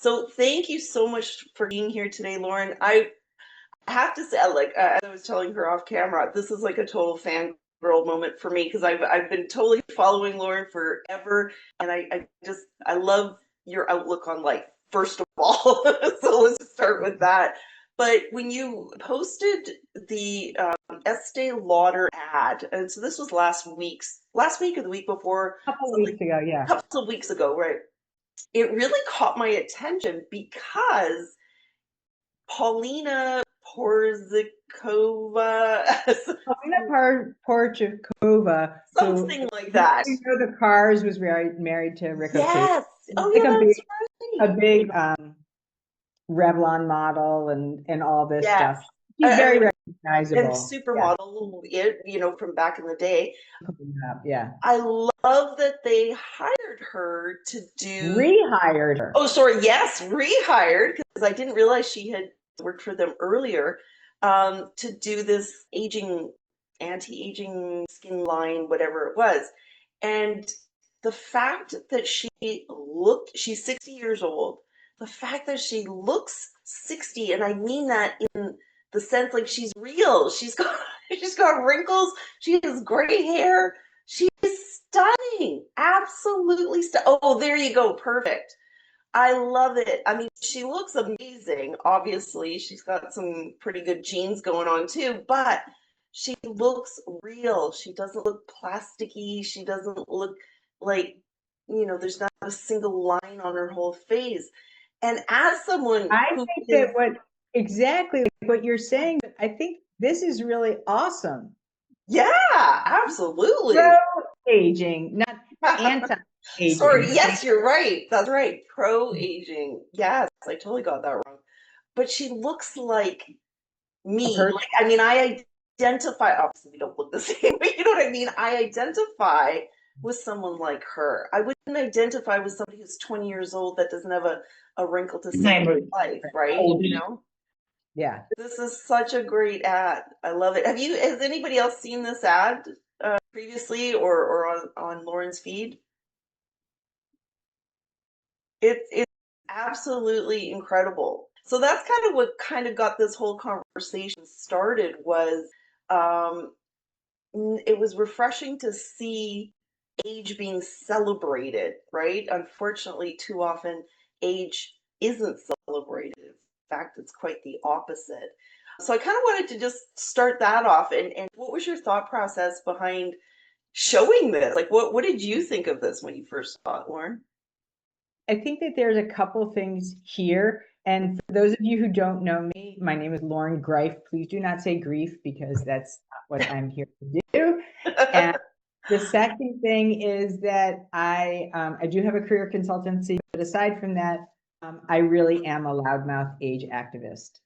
So thank you so much for being here today, Loren. I have to say, as I was telling her off camera, this is like a total fangirl moment for me because I've been totally following Loren forever, and I love your outlook on life. First of all, so let's start with that. But when you posted the Estee Lauder ad, and so this was last week or the week before, A couple of weeks ago, yeah. a couple of weeks ago, right? It really caught my attention because Paulina Porzikova, Paulina Porchikova, who, something like that. you know, the Cars was married to Rick Ocasek. Yes. Oh, Like yeah, that's a right. big Revlon model and all this Yes. stuff. She's very And recognizable. Yeah. supermodel, from back in the day. Yeah. I love that they hired her to do. Rehired her. Oh, sorry. Yes, rehired because I didn't realize she had worked for them earlier to do this anti-aging skin line, whatever it was. And the fact that she's 60 years old, the fact that she looks 60, and I mean that in the sense like she's real. She's got wrinkles, she has gray hair, she is stunning. Absolutely oh, there you go. Perfect. I love it. I mean, she looks amazing. Obviously, she's got some pretty good genes going on too, but she looks real. She doesn't look plasticky. She doesn't look like, there's not a single line on her whole face. And as someone I who think is, that exactly what you're saying, I think this is really awesome. yeah, absolutely. Pro-aging, not Sorry, anti-aging. yes, you're right. That's right. Pro-aging. Yes, I totally got that wrong. But she looks like A me. person. Like, I mean, I identify, obviously we don't look the same, but you know what I mean? I identify with someone like her. I wouldn't identify with somebody who's 20 years old that doesn't have a wrinkle to see in their life, right? Yeah. This is such a great ad. I love it. Has anybody else seen this ad previously or on Lauren's feed? It's absolutely incredible. So that's kind of what kind of got this whole conversation started was it was refreshing to see age being celebrated, right? Unfortunately, too often age isn't celebrated. In fact, it's quite the opposite. So I kind of wanted to just start that off. And what was your thought process behind showing this? Like, what did you think of this when you first saw it, Lauren? I think that there's a couple things here. And for those of you who don't know me, my name is Loren Greiff. Please do not say grief because that's not what I'm here to do. And the second thing is that I do have a career consultancy, but aside from that, I really am a loudmouth age activist.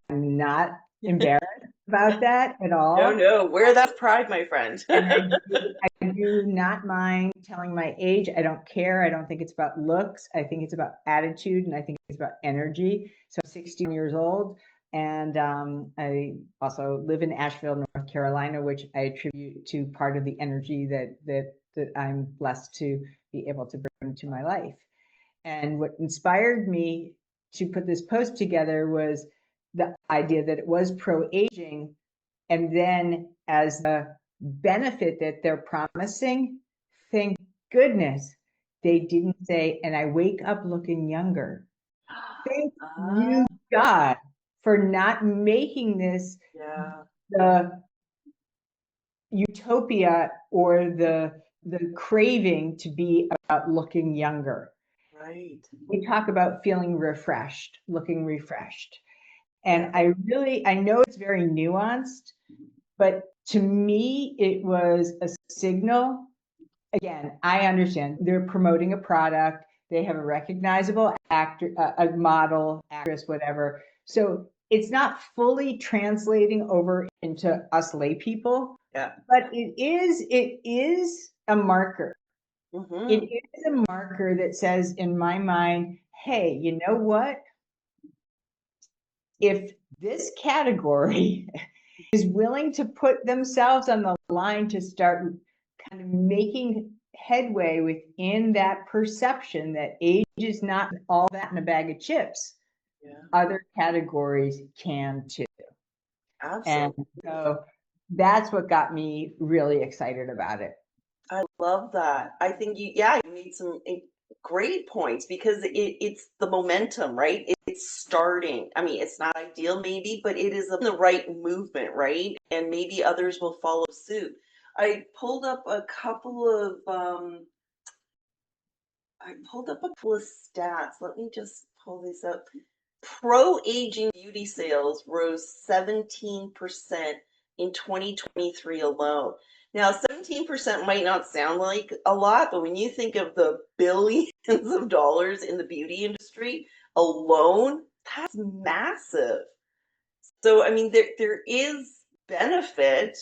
I'm not embarrassed about that at all. No, wear that pride, my friend. And I do not mind telling my age. I don't care. I don't think it's about looks. I think it's about attitude, and I think it's about energy. So I'm 16 years old, and I also live in Asheville, North Carolina, which I attribute to part of the energy that I'm blessed to be able to bring to my life. And what inspired me to put this post together was the idea that it was pro-aging, and then as the benefit that they're promising, thank goodness they didn't say, and I wake up looking younger. Thank you, God, for not making this the utopia or the craving to be about looking younger. Right. We talk about feeling refreshed, looking refreshed. And I know it's very nuanced, but to me, it was a signal. Again, I understand they're promoting a product. They have a recognizable actor, a model, actress, whatever. So it's not fully translating over into us lay people. Yeah. But it is a marker. Mm-hmm. It is a marker that says in my mind, hey, you know what? If this category is willing to put themselves on the line to start kind of making headway within that perception that age is not all that in a bag of chips, other categories can too. And Absolutely. so that's what got me really excited about it. I love that. I think you made some great points because it's the momentum, right? It's starting. I mean, it's not ideal maybe, but it is the right movement, right? And maybe others will follow suit. I pulled up a couple of stats. Let me just pull these up. Pro-aging beauty sales rose 17% in 2023 alone. Now, 17% might not sound like a lot, but when you think of the billions of dollars in the beauty industry alone, that's massive. So, I mean, there is benefit.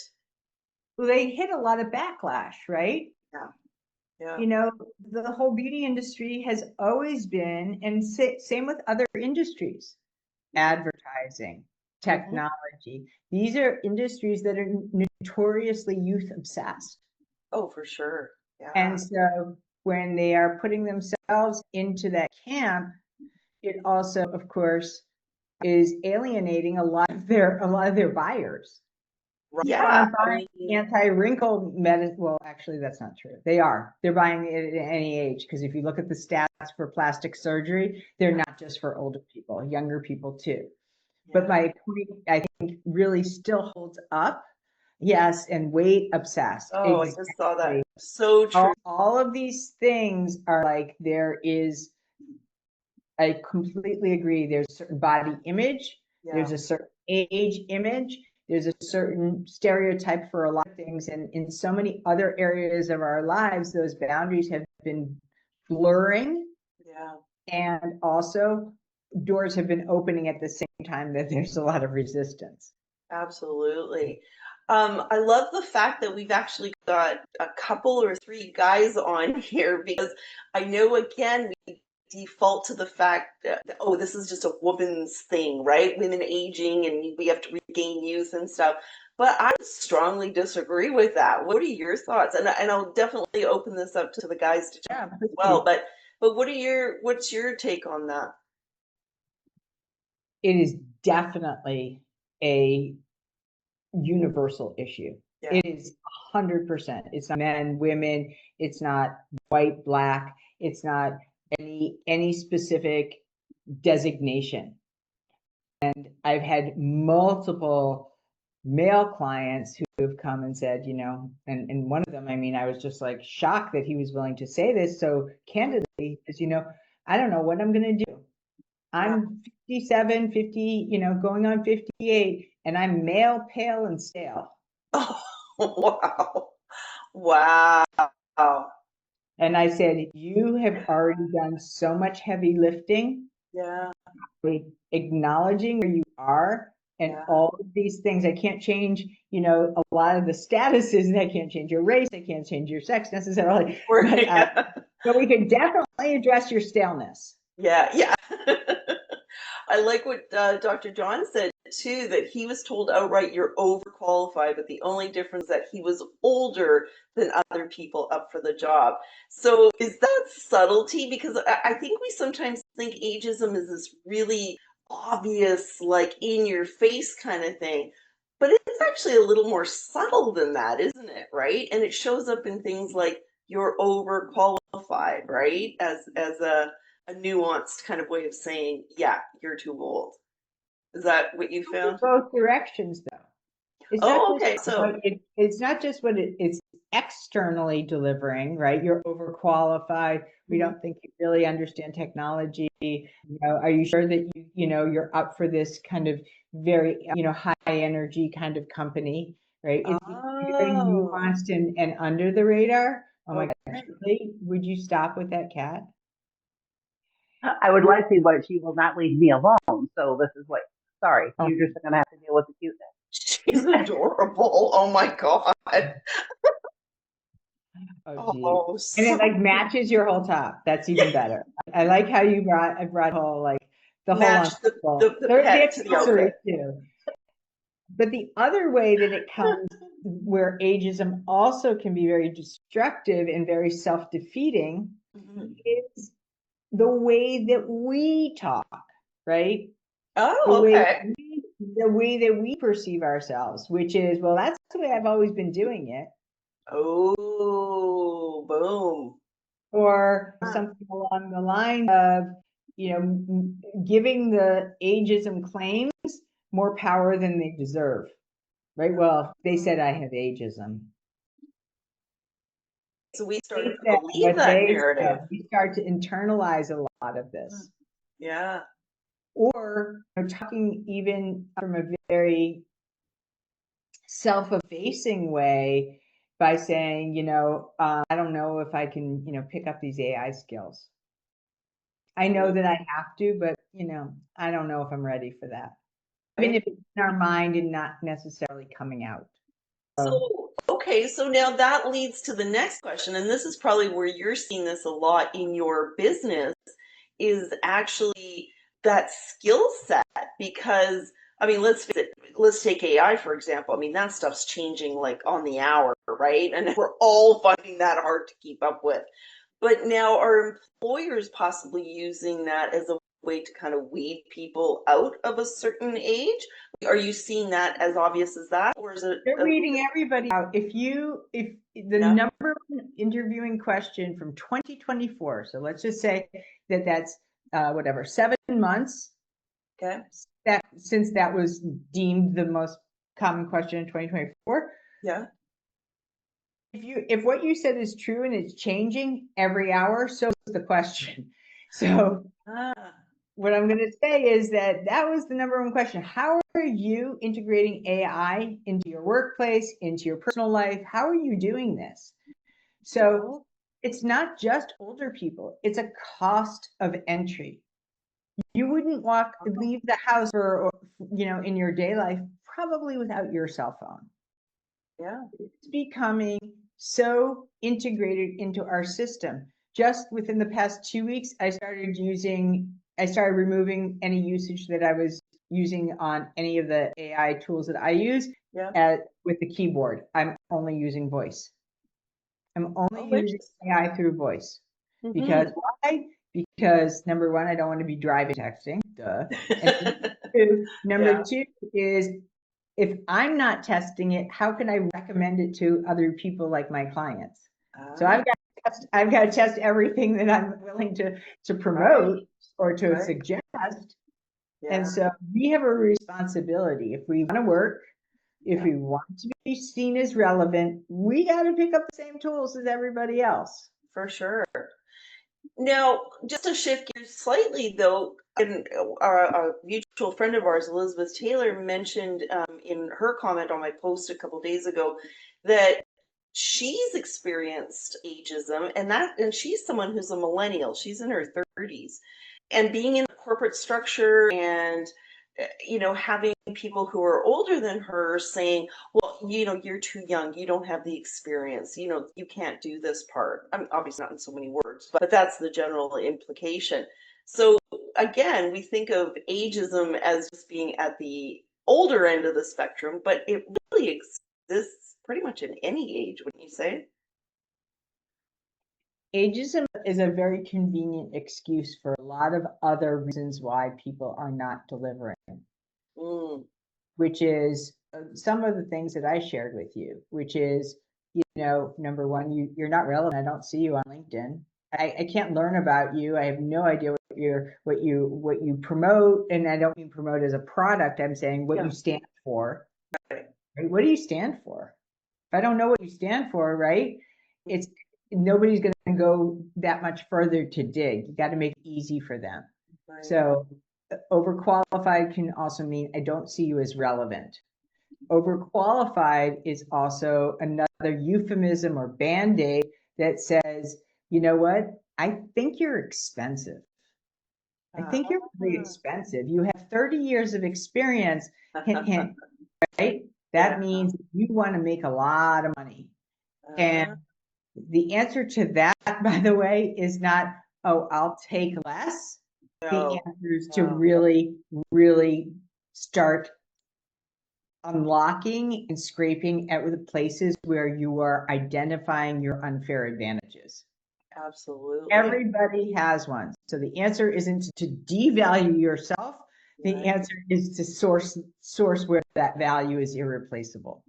Well, they hit a lot of backlash, right? Yeah. Yeah. You know, the whole beauty industry has always been, and same with other industries, advertising, technology. These are industries that are notoriously youth obsessed. Oh, for sure. Yeah. And so when they are putting themselves into that camp, it also, of course, is alienating a lot of their buyers. People aren't buying anti-wrinkle medicine. Well, actually, that's not true. They are. They're buying it at any age, because if you look at the stats for plastic surgery, they're not just for older people, younger people too. But my point, I think, really still holds up. Yes, and weight obsessed. Oh, I just saw that. So true. All of these things are like, there is, I completely agree. There's a certain body image. There's a certain age image. There's a certain stereotype for a lot of things. And in so many other areas of our lives, those boundaries have been blurring. Yeah. And also doors have been opening at the same time that there's a lot of resistance. Absolutely. I love the fact that we've actually got a couple or three guys on here, because I know, again, we default to the fact that, oh, this is just a woman's thing, right? Women aging and we have to regain youth and stuff. But I strongly disagree with that. What are your thoughts? And I'll definitely open this up to the guys to chat as well. But what's your take on that? It is definitely a universal issue. Yeah. It is 100%. It's not men, women. It's not white, black. It's not any specific designation. And I've had multiple male clients who have come and said, you know, and one of them, I mean, I was just like shocked that he was willing to say this so candidly, because, you know, I don't know what I'm going to do. I'm 57, 50, you know, going on 58, and I'm male, pale, and stale. Oh, wow. Wow. And I said, you have already done so much heavy lifting. Yeah. Acknowledging where you are and all of these things. I can't change, you know, a lot of the statuses. I can't change your race. I can't change your sex necessarily. But we can definitely address your staleness. Yeah. I like what Dr. John said too, that he was told outright, you're overqualified, but the only difference is that he was older than other people up for the job. So is that subtlety? Because I think we sometimes think ageism is this really obvious, like in your face kind of thing. But it's actually a little more subtle than that, isn't it? Right? And it shows up in things like you're overqualified, right? As a nuanced kind of way of saying, yeah, you're too old. Is that what you found? Both directions, though. It's it's not just what it's externally delivering, right? You're overqualified. We don't think you really understand technology. You know, are you sure that you know you're up for this kind of very, you know, high energy kind of company, right? It's very nuanced and under the radar. Oh my gosh, would you stop with that cat? I would like to, but she will not leave me alone. So this is what, sorry, you're just going to have to deal with the cuteness. She's adorable. Oh my God. Oh, and it like matches your whole top. That's even better. I like how you brought whole, like the match whole the pet to the outfit too. But the other way that it comes where ageism also can be very destructive and very self-defeating is the way that we talk, right? Oh, okay. The way that we perceive ourselves, which is, well, that's the way I've always been doing it. Oh, boom. Or something along the line of, giving the ageism claims more power than they deserve, right? Well, they said I have ageism. So we start to Said believe what that they narrative. said. We start to internalize a lot of this. Yeah. Or talking even from a very self-effacing way by saying, I don't know if I can, pick up these AI skills. I know that I have to, but, I don't know if I'm ready for that. Even if it's in our mind and not necessarily coming out. So, okay, so now that leads to the next question, and this is probably where you're seeing this a lot in your business, is actually that skill set. Because, I mean, let's face it, let's take AI, for example. I mean, that stuff's changing like on the hour, right? And we're all finding that hard to keep up with. But now are employers possibly using that as a way to kind of weed people out of a certain age? Are you seeing that as obvious as that, or is it? They're reading everybody out. If the number one interviewing question from 2024, so let's just say that that's 7 months. Okay. Since that was deemed the most common question in 2024. Yeah. If what you said is true and it's changing every hour, so is the question. So what I'm going to say is that was the number one question. How are you integrating AI into your workplace, into your personal life? How are you doing this? So it's not just older people. It's a cost of entry. You wouldn't leave the house for, in your day life, probably without your cell phone. Yeah. It's becoming so integrated into our system. Just within the past 2 weeks, I started removing any usage that I was using on any of the AI tools that I use with the keyboard. I'm only using voice. I'm only using AI through voice. Because why? Because number one, I don't want to be driving texting. Duh. And number two is, if I'm not testing it, how can I recommend it to other people like my clients? So I've got to test everything that I'm willing to promote or to suggest. And so we have a responsibility. If we want to work, if we want to be seen as relevant, we got to pick up the same tools as everybody else. For sure. Now, just to shift gears slightly, though, and a mutual friend of ours, Elizabeth Taylor, mentioned in her comment on my post a couple days ago that she's experienced ageism, and she's someone who's a millennial. She's in her 30s, and being in the corporate structure and having people who are older than her saying, well, you're too young, you don't have the experience, you can't do this part. I mean, obviously not in so many words, but that's the general implication. So again, we think of ageism as just being at the older end of the spectrum, but it really exists pretty much in any age, wouldn't you say? Ageism is a very convenient excuse for a lot of other reasons why people are not delivering, which is some of the things that I shared with you, which is, number one, you're not relevant. I don't see you on LinkedIn. I can't learn about you. I have no idea what you promote, and I don't mean promote as a product. I'm saying what you stand for. Right? What do you stand for? If I don't know what you stand for, right? Nobody's going to go that much further to dig. You got to make it easy for them. Right. So overqualified can also mean I don't see you as relevant. Overqualified is also another euphemism or band-aid that says, you know what? I think you're expensive. I think you're really expensive. You have 30 years of experience, hint, hint, right? That means you want to make a lot of money. And the answer to that, by the way, is not, oh, I'll take less. The answer is to really, really start unlocking and scraping at the places where you are identifying your unfair advantages. Absolutely. Everybody has one. So the answer isn't to devalue yourself. The Right. answer is to source where that value is irreplaceable.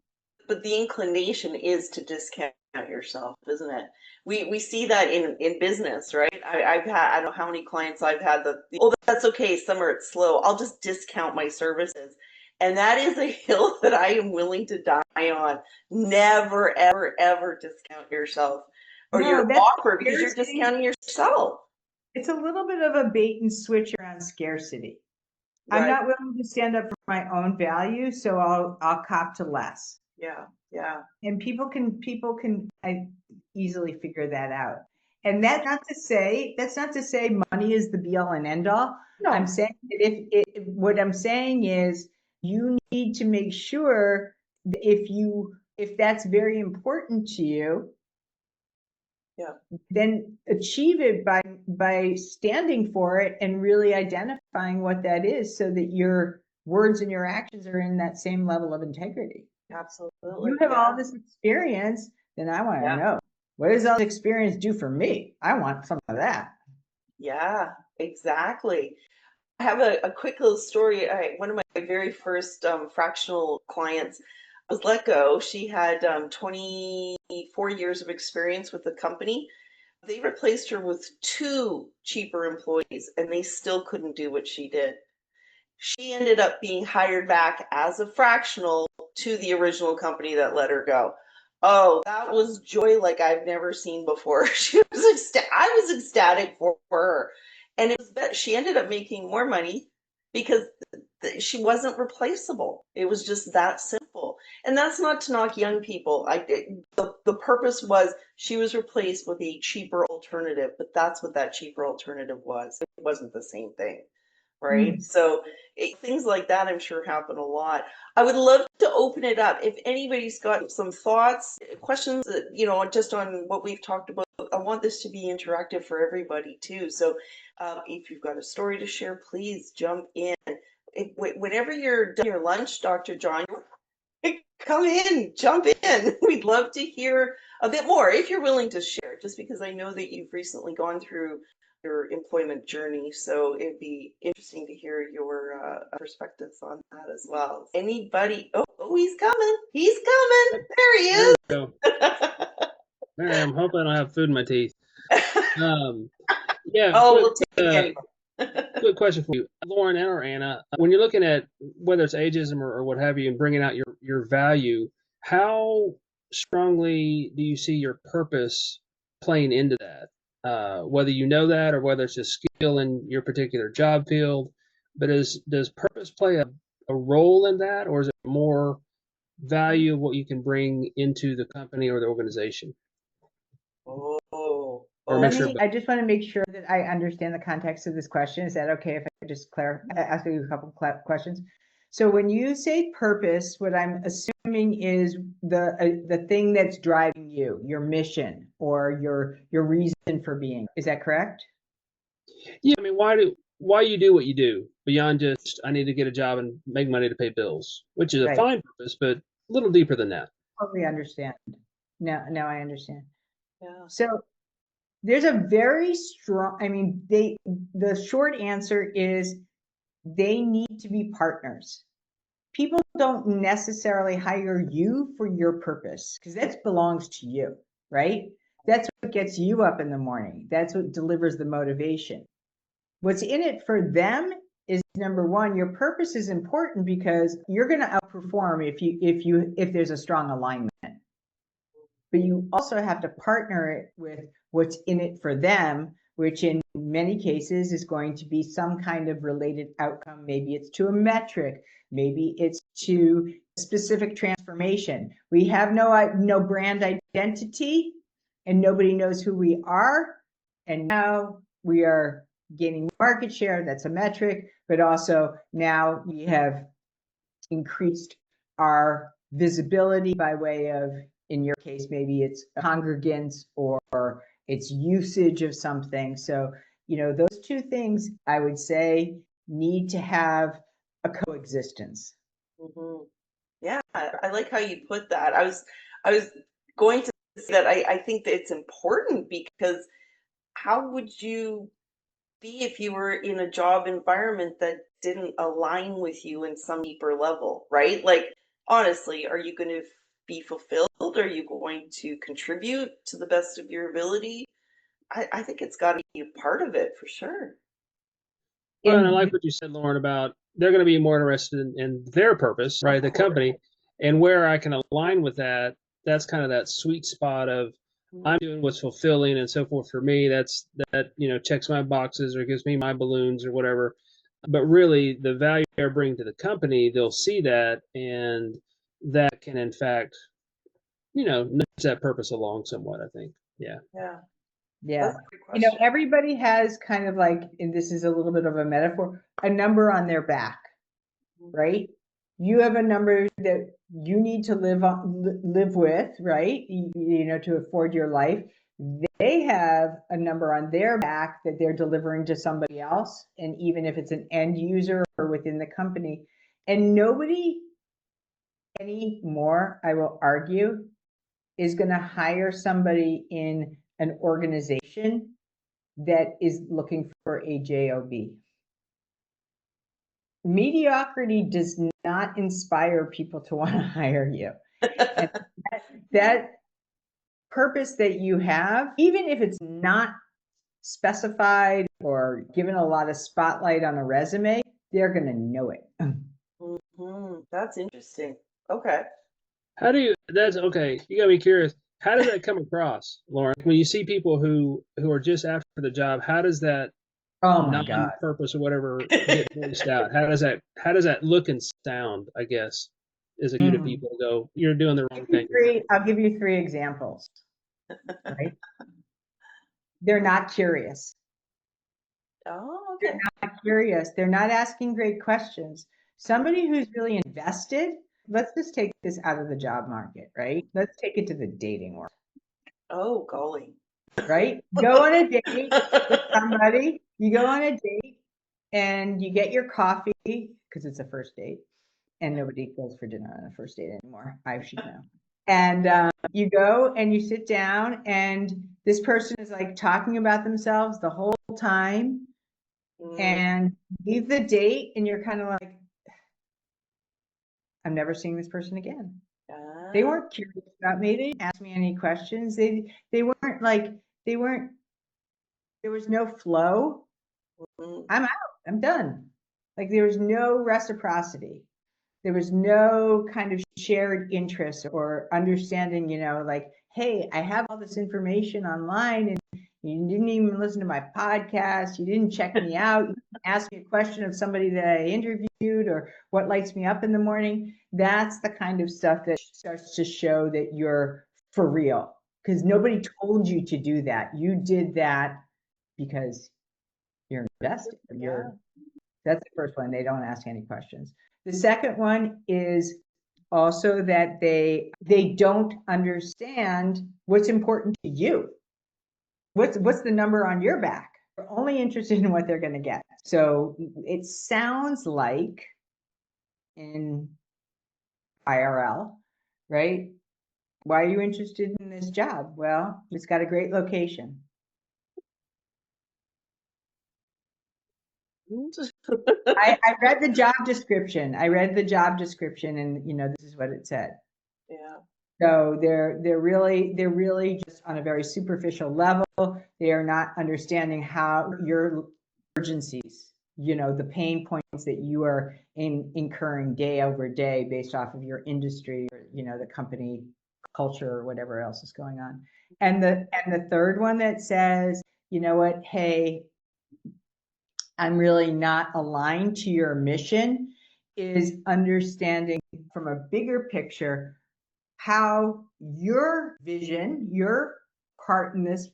But the inclination is to discount yourself, isn't it? We see that in business, right? I've had, I don't know how many clients I've had that, oh, that's okay, summer it's slow, I'll just discount my services. And that is a hill that I am willing to die on. Never, ever, ever discount yourself or No, your that's offer, because you're scarcity. discounting yourself. It's a little bit of a bait and switch around scarcity. I'm Right. not willing to stand up for my own value, so I'll cop to less. Yeah. Yeah. And people can easily figure that out. And that's not to say money is the be all and end all. No. I'm saying that what I'm saying is you need to make sure that if that's very important to you, Yeah. then achieve it by standing for it and really identifying what that is, so that your words and your actions are in that same level of integrity. Absolutely. You have Yeah. all this experience, then I want to Yeah. know, what does all this experience do for me? I want some of that. Yeah, exactly. I have a quick little story. One of my very first fractional clients was let go. She had 24 years of experience with the company. They replaced her with two cheaper employees, and they still couldn't do what she did. She ended up being hired back as a fractional to the original company that let her go. Oh, that was joy like I've never seen before. I was ecstatic for her. And it was that she ended up making more money because she wasn't replaceable. It was just that simple. And that's not to knock young people. The purpose was she was replaced with a cheaper alternative, but that's what that cheaper alternative was. It wasn't the same thing. Right. Mm. So things like that, I'm sure, happen a lot. I would love to open it up. If anybody's got some thoughts, questions, just on what we've talked about, I want this to be interactive for everybody too. So if you've got a story to share, please jump in. Whenever you're done your lunch, Dr. John, come in, jump in. We'd love to hear a bit more if you're willing to share, just because I know that you've recently gone through your employment journey. So it'd be interesting to hear your perspectives on that as well. Anybody? Oh, he's coming. He's coming. There he is. There we go. There I am. Hoping I don't have food in my teeth. Yeah. Oh, we'll take it anyway. Good question for you, Loren or Anna. When you're looking at whether it's ageism or what have you, and bringing out your value, how strongly do you see your purpose playing into that? Whether you know that or whether it's just skill in your particular job field, but does purpose play a role in that, or is it more value of what you can bring into the company or the organization? Oh, Or mixture of I just want to make sure that I understand the context of this question. Is that okay if I just ask you a couple questions? So when you say purpose, what I'm assuming is the thing that's driving you, your mission or your reason for being. Is that correct? Yeah, I mean, why you do what you do beyond just I need to get a job and make money to pay bills, which is a Right. fine purpose, but a little deeper than that. Totally understand. Now I understand. yeah. So there's a very strong, the short answer is they need to be partners. People don't necessarily hire you for your purpose, because that belongs to you, right? That's what gets you up in the morning. That's what delivers the motivation. What's in it for them is, number one, your purpose is important because you're going to outperform if there's a strong alignment. But you also have to partner it with what's in it for them, which in many cases is going to be some kind of related outcome. Maybe it's to a metric, maybe it's to a specific transformation. We have no brand identity and nobody knows who we are. And now we are gaining market share, that's a metric, but also now we have increased our visibility by way of, in your case, maybe it's congregants or it's usage of something. So, those two things I would say need to have a coexistence. Mm-hmm. Yeah, I like how you put that. I was going to say that I think that it's important because how would you be if you were in a job environment that didn't align with you in some deeper level, right? Like, honestly, are you going to be fulfilled? Are you going to contribute to the best of your ability? I think it's got to be a part of it for sure. Well, and I like In what you said, Lauren, about they're going to be more interested in their purpose, right? The company, and where I can align with that. That's kind of that sweet spot of I'm doing what's fulfilling and so forth for me. That checks my boxes or gives me my balloons or whatever. But really, the value I bring to the company, they'll see that, and that can in fact, nudge that purpose along somewhat. I think, yeah. Yeah, Yeah. that's a great question. Everybody has kind of like, and this is a little bit of a metaphor, a number on their back, right? You have a number that you need to live with, right? To afford your life. They have a number on their back that they're delivering to somebody else, and even if it's an end user or within the company, and nobody anymore, I will argue, is going to hire somebody in an organization that is looking for a job. Mediocrity does not inspire people to want to hire you. And that purpose that you have, even if it's not specified or given a lot of spotlight on a resume, they're going to know it. That's interesting. Okay. That's okay. You gotta be curious. How does that come across, Lauren? When you see people who are just after the job, how does that Oh my God. non-purpose or whatever get voiced out? How does that look and sound, I guess, is a cue to people to go, you're doing the wrong thing. I'll give you 3 examples, right? They're not curious. Oh, They're okay. not curious. They're not asking great questions. Somebody who's really invested, let's just take this out of the job market, right? Let's take it to the dating world, Oh, golly. right? Go on a date with somebody, you go on a date and you get your coffee because it's a first date and nobody goes for dinner on a first date anymore. I should know. And you go and you sit down and this person is like talking about themselves the whole time. And leave the date and you're kind of like, I'm never seeing this person again. They weren't curious about me. They didn't ask me any questions. They weren't like, there was no flow. I'm out. I'm done. Like there was no reciprocity. There was no kind of shared interest or understanding, like, hey, I have all this information online and you didn't even listen to my podcast. You didn't check me out. You didn't ask me a question of somebody that I interviewed or what lights me up in the morning. That's the kind of stuff that starts to show that you're for real because nobody told you to do that. You did that because you're invested. That's the first one. They don't ask any questions. The second one is also that they don't understand what's important to you. What's the number on your back? They're only interested in what they're going to get. So it sounds like in IRL, right? Why are you interested in this job? Well, it's got a great location. I read the job description. And this is what it said. Yeah. So they're really just on a very superficial level. They are not understanding how your urgencies, the pain points that you are incurring day over day based off of your industry or the company culture or whatever else is going on. And the third one that says, you know what, hey, I'm really not aligned to your mission is understanding from a bigger picture how your vision, your part in this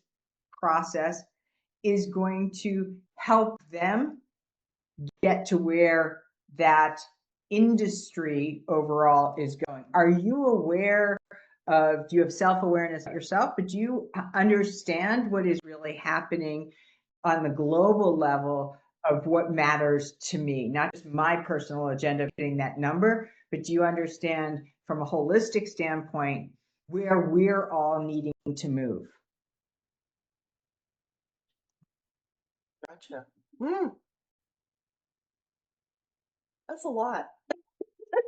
process is going to help them get to where that industry overall is going. Are you aware do you have self-awareness yourself, but do you understand what is really happening on the global level of what matters to me, not just my personal agenda of hitting that number, but do you understand from a holistic standpoint where we're all needing to move? Gotcha. That's a lot.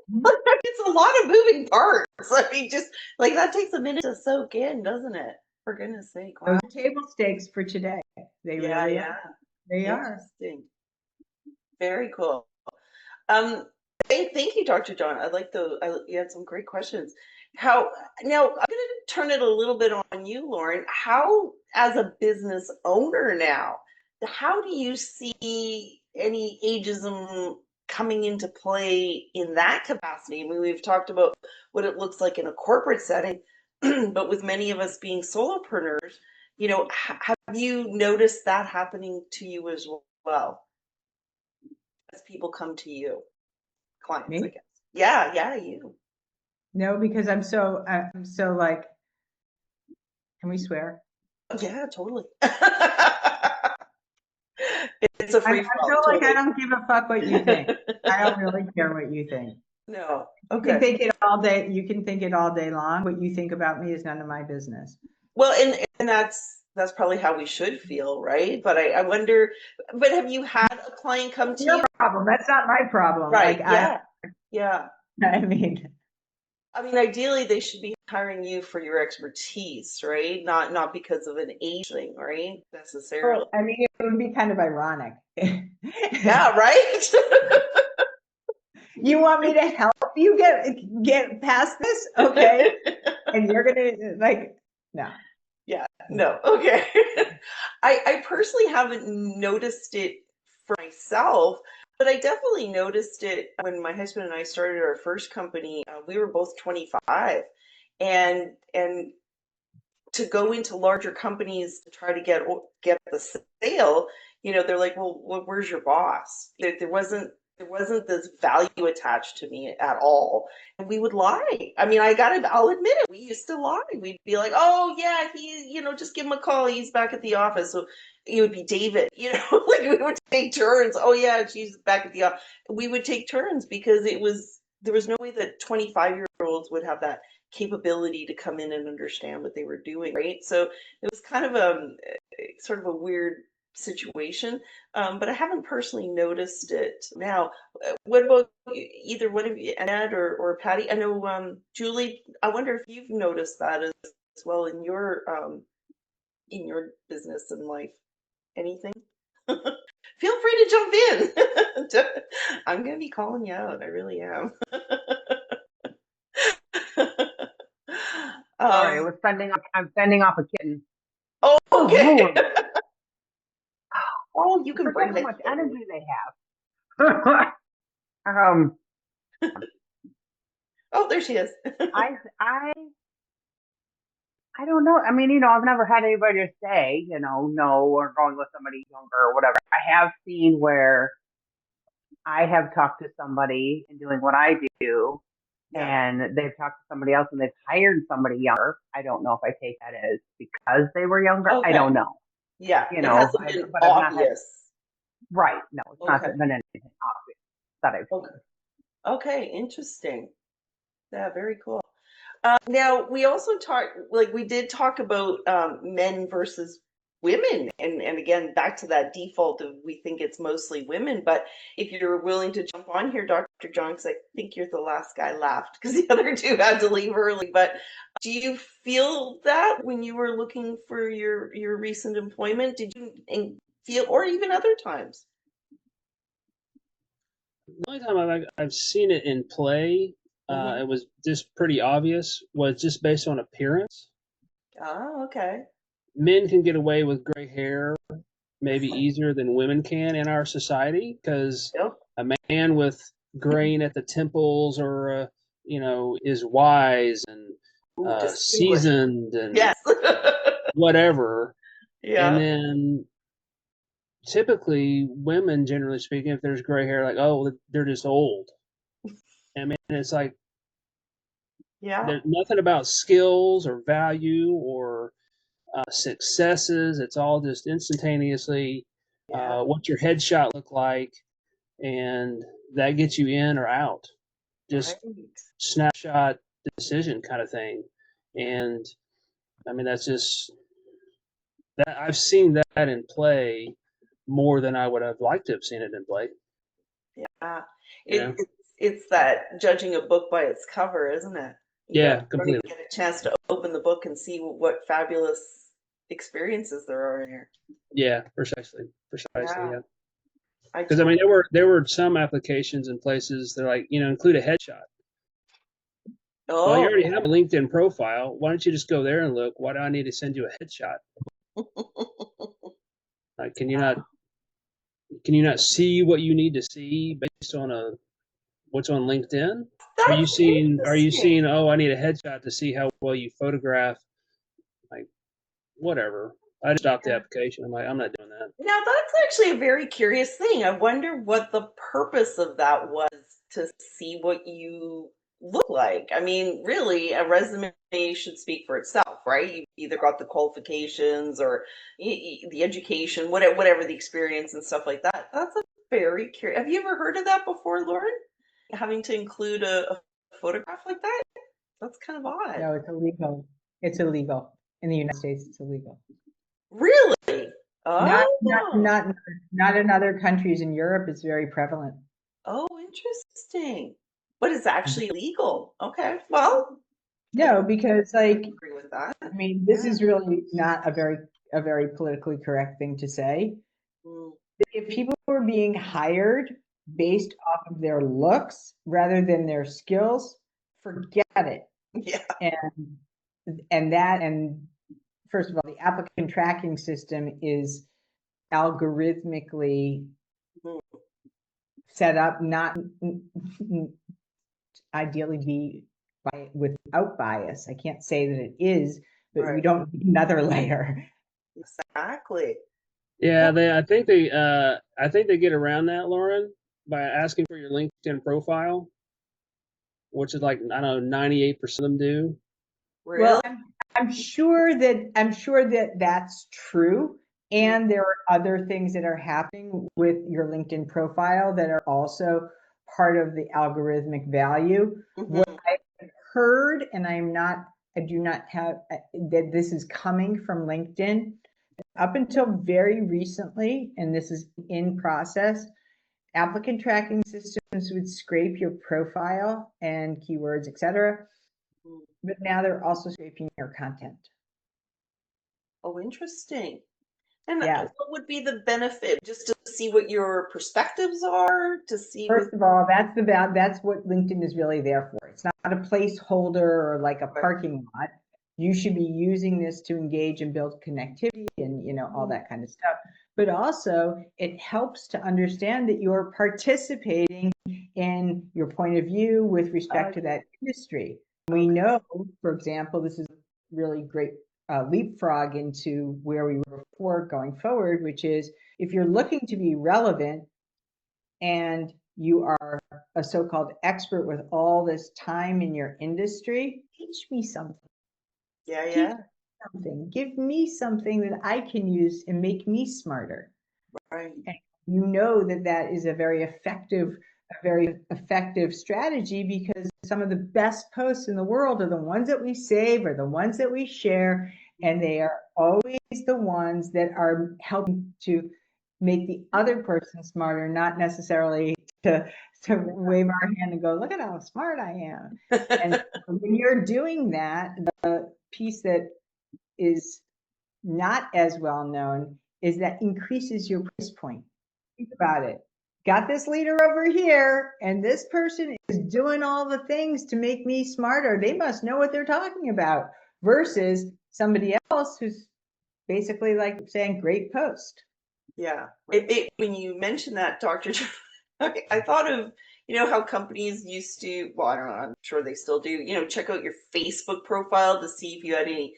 It's a lot of moving parts. I mean, just like that takes a minute to soak in, doesn't it? For goodness sake. Wow. Those are table stakes for today. They really are. They are. Interesting. Very cool. Thank you, Dr. John. You had some great questions. Now I'm going to turn it a little bit on you, Loren. How, as a business owner now, how do you see any ageism coming into play in that capacity? I mean, we've talked about what it looks like in a corporate setting, but with many of us being solopreneurs, have you noticed that happening to you as well as people come to you? Clients, Me? I guess. Yeah, you. No, because I'm so like, can we swear? Yeah, totally. It's a I'm free so like, I don't give a fuck what you think. I don't really care what you think. No. You can Okay. think it all day. You can think it all day long. What you think about me is none of my business. Well, and that's probably how we should feel, right? But I wonder, but have you had a client come to Your you? problem. That's not my problem. Right. Like Yeah. I mean, Ideally they should be hiring you for your expertise, right? Not because of an age thing, right? Necessarily. I mean, it would be kind of ironic. Yeah, right? You want me to help you get past this? Okay. And you're gonna like, no. Yeah, no, okay. I personally haven't noticed it for myself, but I definitely noticed it when my husband and I started our first company. We were both 25, and to go into larger companies to try to get the sale, they're like, well, where's your boss? There wasn't this value attached to me at all. And we would lie. I mean, I'll admit it. We used to lie. We'd be like, oh yeah, just give him a call. He's back at the office. So it would be David, like we would take turns. Oh yeah, she's back at the office. We would take turns because there was no way that 25-year-olds would have that capability to come in and understand what they were doing, right? So it was kind of sort of a weird situation, but I haven't personally noticed it now. What about either one of you, Annette or Patty? I know, Julie, I wonder if you've noticed that as well in your business and life. Anything? Feel free to jump in. I'm going to be calling you out. I really am. Sorry, I'm sending off a kitten. Oh, okay. Lord. Oh, you can Forget bring how it. much energy they have. Oh, there she is. I don't know. I mean, I've never had anybody to say, no, or going with somebody younger or whatever. I have seen where I have talked to somebody and doing what I do, Yeah. and they've talked to somebody else and they've hired somebody younger. I don't know if I take that as because they were younger. Okay. I don't know. Yeah. You It know, hasn't been but I've not had, obvious. right. No, it's not Okay. been anything obvious that I've seen. Okay. Interesting. Yeah. Very cool. Now we also we did talk about men versus women, and again back to that default of we think it's mostly women. But if you're willing to jump on here, Dr. John, because I think you're the last guy left because the other two had to leave early. But do you feel that when you were looking for your recent employment, did you feel, or even other times? The only time I've seen it in play, Mm-hmm. it was just pretty obvious, was just based on appearance. Oh, okay. Men can get away with gray hair maybe easier than women can in our society because Yep. a man with graying at the temples or is wise and Ooh, distinguished. seasoned and Yes. whatever. Yeah. And then typically women, generally speaking, if there's gray hair, like, oh, they're just old. I mean, it's like Yeah. there's nothing about skills or value or successes. It's all just instantaneously, Yeah. What's your headshot look like, and that gets you in or out. Just Right. snapshot decision kind of thing. And I mean, that's just that I've seen that in play more than I would have liked to have seen it in play. Yeah. You know? It's that judging a book by its cover, isn't it? You Yeah, don't even completely. get a chance to open the book and see what fabulous experiences there are in here. Yeah, precisely. Yeah. Yeah. I Because I mean, totally. there were some applications and places that are like, include a headshot. Well, you Oh. already have a LinkedIn profile. Why don't you just go there and look? Why do I need to send you a headshot? Like, can you not see what you need to see based on what's on LinkedIn? That's Are you interesting. seeing, oh, I need a headshot to see how well you photograph? Like, whatever. I just stopped the application. I'm like, I'm not doing that. Now, that's actually a very curious thing. I wonder what the purpose of that was, to see what you look like. I mean, really, a resume should speak for itself, right? You either got the qualifications or the education, whatever the experience and stuff like that. That's a very curious. Have you ever heard of that before, Lauren? Having to include a photograph like that? That's kind of odd. No, it's illegal. It's illegal. In the United States, it's illegal. Really? Not, Oh, not, not, not in other countries. In Europe, it's very prevalent. oh, interesting. But it's actually legal. Okay. Well, I No, don't because like, agree with that. I mean, this Yeah. is really not a very politically correct thing to say. Mm, If people were being hired based off of their looks rather than their skills, forget it. yeah. And first of all, the applicant tracking system is algorithmically Mm, set up, not ideally be without bias. I can't say that it is, but we right. don't need another layer. Exactly. Yeah, Well, I think they get around that, Lauren, by asking for your LinkedIn profile, which is like, I don't know, 98% of them do. really? Well, I'm sure that that's true. Mm, And there are other things that are happening with your LinkedIn profile that are also part of the algorithmic value. What mhm. I've heard, and I do not have that this is coming from LinkedIn up until very recently, and this is in process. Applicant tracking systems would scrape your profile and keywords, etc. Mm. But now they're also scraping your content. Oh, interesting. And Yeah. what would be the benefit? Just to see what your perspectives are, to see what. First of all, that's what LinkedIn is really there for. It's not a placeholder or like a parking lot. You should be using this to engage and build connectivity and all that kind of stuff. But also it helps to understand that you're participating in your point of view with respect to that industry. We know, for example, this is really great leapfrog into where we were before going forward, which is if you're looking to be relevant and you are a so-called expert with all this time in your industry, teach me something. Yeah, Teach yeah. me something. Give me something that I can use and make me smarter. Right. And you know that is a very effective strategy, because some of the best posts in the world are the ones that we save, or the ones that we share, and they are always the ones that are helping to make the other person smarter, not necessarily to wave our hand and go, look at how smart I am. And when you're doing that, the piece that is not as well known is that increases your price point. Think about it. Got this leader over here, and this person is doing all the things to make me smarter. They must know what they're talking about, versus somebody else who's basically like saying, great post. Yeah. When you mentioned that, Dr. I thought of, how companies used to, well, I don't know, I'm sure they still do, check out your Facebook profile to see if you had any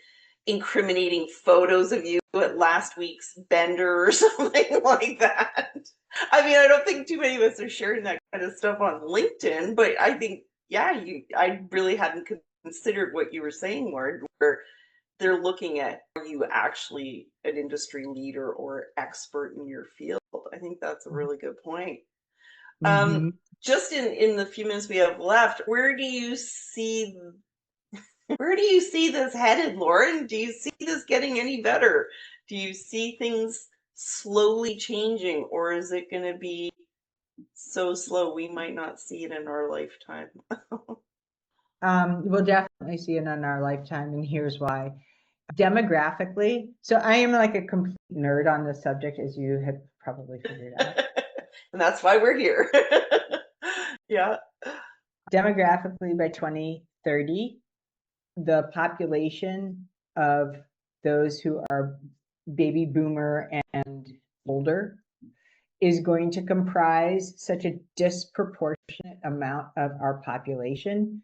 incriminating photos of you at last week's bender or something like that. I mean, I don't think too many of us are sharing that kind of stuff on LinkedIn, but I think, yeah, I really hadn't considered what you were saying, Ward, where they're looking at, are you actually an industry leader or expert in your field? I think that's a really good point. Mhm. Just in the few minutes we have left, where do you see this headed, Lauren? Do you see this getting any better? Do you see things slowly changing, or is it going to be so slow we might not see it in our lifetime? We'll definitely see it in our lifetime, and here's why. Demographically, so I am like a complete nerd on this subject, as you have probably figured out. And that's why we're here. Yeah. Demographically, by 2030, the population of those who are baby boomer and older is going to comprise such a disproportionate amount of our population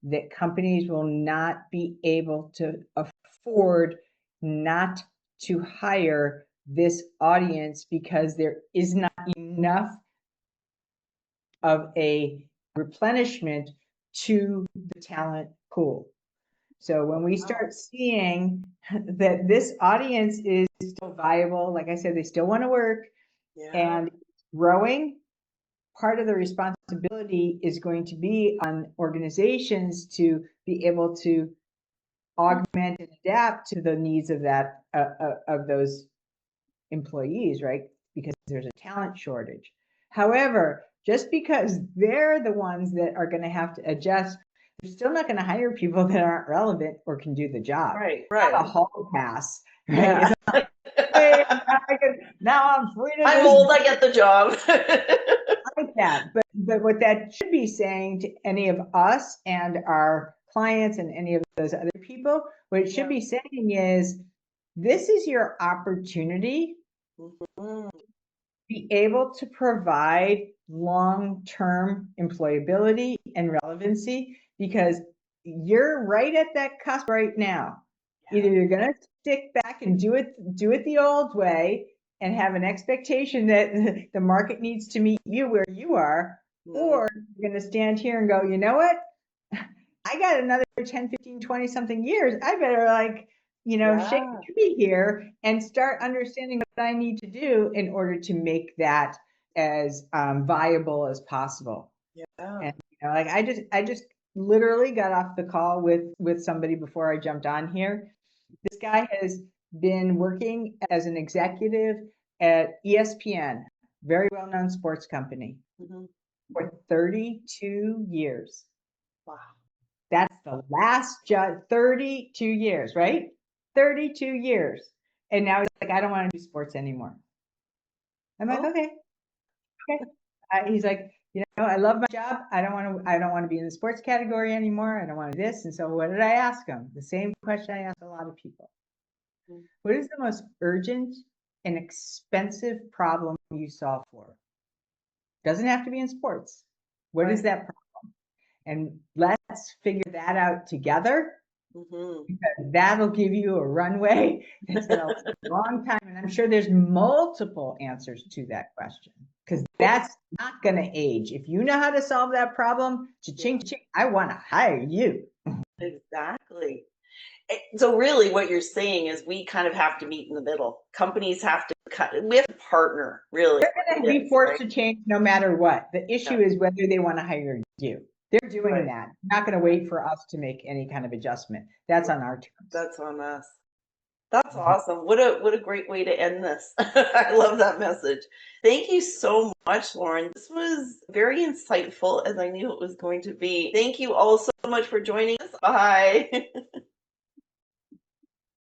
that companies will not be able to afford not to hire this audience because there is not enough of a replenishment to the talent pool. So when we start seeing that this audience is still viable, like I said, they still want to work, Yeah. and growing, part of the responsibility is going to be on organizations to be able to augment and adapt to the needs of that of those employees, right? Because there's a talent shortage. However, just because they're the ones that are going to have to adjust, they're still not going to hire people that aren't relevant or can do the job. Right, Not a right. hall pass, right? Yeah. It's not like, hey, now I'm free to I'm just old, I get the job. like that. But what that should be saying to any of us and our clients and any of those other people, what it should be saying is, this is your opportunity Mhm. be able to provide long-term employability and relevancy, because you're right at that cusp right now. Either you're going to stick back and do it the old way and have an expectation that the market needs to meet you where you are, or you're going to stand here and go, you know what? I got another 10, 15, 20 something years. I better shake the tree here and start understanding what I need to do in order to make that as viable as possible. Yeah. And I just literally got off the call with somebody before I jumped on here. This guy has been working as an executive at ESPN, very well-known sports company, for 32 years. Wow. That's the last job, 32 years, right? 32 years. And now he's like, I don't want to do sports anymore. I'm like, okay. He's like, I love my job. I don't want to be in the sports category anymore. I don't want to do this. And so what did I ask him? The same question I ask a lot of people. What is the most urgent and expensive problem you solve for? Doesn't have to be in sports. What is that problem? And let's figure that out together. Because that'll give you a runway that's going to last a long time. And I'm sure there's multiple answers to that question, because that's not going to age. If you know how to solve that problem, cha-ching, cha-ching, I want to hire you. Exactly. So really what you're saying is we kind of have to meet in the middle. Companies have to we have to partner, really. They're going to be forced to change no matter what. The issue is whether they want to hire you. They're doing that. They're not going to wait for us to make any kind of adjustment. That's on our terms. That's on us. That's awesome. What a great way to end this. I love that message. Thank you so much, Lauren. This was very insightful, as I knew it was going to be. Thank you all so much for joining us. Bye.